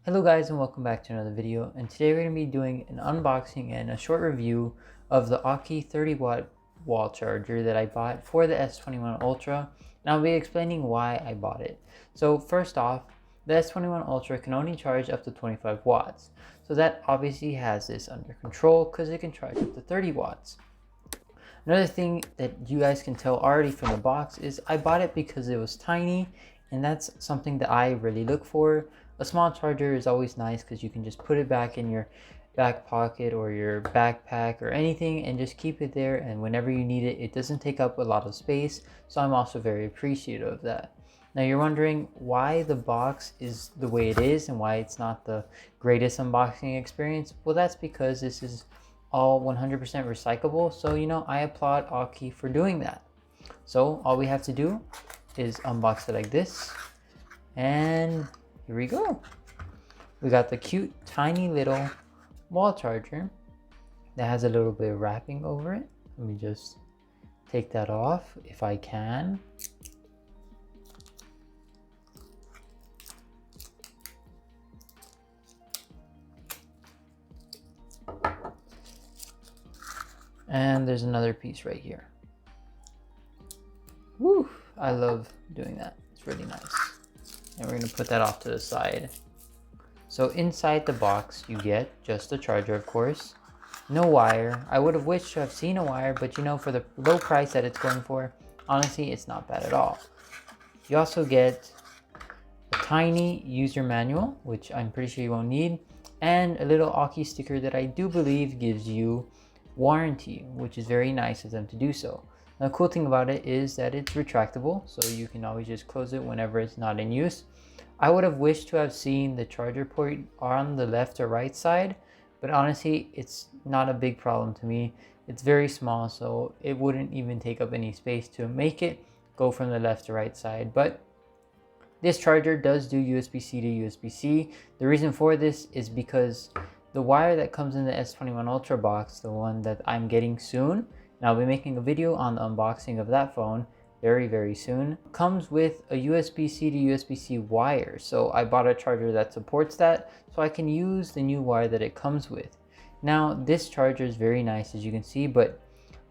Hello guys, and welcome back to another video, and today we're going to be doing an unboxing and a short review of the Aukey 30-watt wall charger that I bought for the S21 Ultra, and I'll be explaining why I bought it. So first off, the S21 Ultra can only charge up to 25 watts, so that obviously has this under control because it can charge up to 30 watts. Another thing that you guys can tell already from the box is I bought it because it was tiny, and that's something that I really look for. A small charger is always nice because you can just put it back in your back pocket or your backpack or anything and just keep it there, and whenever you need it, it doesn't take up a lot of space, so I'm also very appreciative of that. Now you're wondering why the box is the way it is and why it's not the greatest unboxing experience. Well, that's because this is all 100% recyclable, so I applaud Aukey for doing that. So all we have to do is unbox it like this, and here we go. We got the cute tiny little wall charger that has a little bit of wrapping over it. Let me just take that off if I can. And there's another piece right here. Woo! I love doing that. It's really nice. And we're going to put that off to the side. So inside the box you get just the charger, of course. No wire. I would have wished to have seen a wire, but for the low price that it's going for, honestly, it's not bad at all. You also get a tiny user manual, which I'm pretty sure you won't need, and a little Aukey sticker that I do believe gives you warranty, which is very nice of them to do so. Now, the cool thing about it is that it's retractable, so you can always just close it whenever it's not in use. I would have wished to have seen the charger port on the left or right side, but honestly, it's not a big problem to me. It's very small, so it wouldn't even take up any space to make it go from the left to right side. But this charger does do USB-C to USB-C. The reason for this is because the wire that comes in the S21 Ultra box, the one that I'm getting soon, and I'll be making a video on the unboxing of that phone very soon, comes with a USB-C to USB-C wire. So I bought a charger that supports that, so I can use the new wire that it comes with. Now this charger is very nice, as you can see, but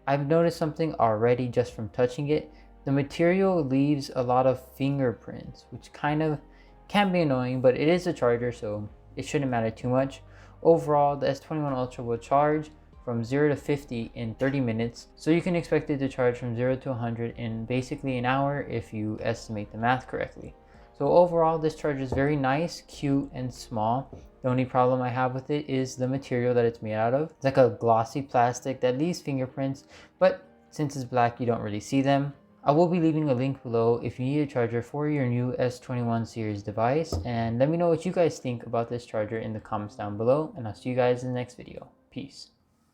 I've noticed something already just from touching it. The material leaves a lot of fingerprints, which kind of can be annoying, but it is a charger, so it shouldn't matter too much. Overall, the S21 Ultra will charge from 0 to 50 in 30 minutes, so you can expect it to charge from 0 to 100 in basically an hour if you estimate the math correctly. So overall, this charger is very nice, cute, and small. The only problem I have with it is the material that it's made out of. It's like a glossy plastic that leaves fingerprints, but since it's black, you don't really see them. I will be leaving a link below if you need a charger for your new S21 series device, and let me know what you guys think about this charger in the comments down below, and I'll see you guys in the next video. Peace.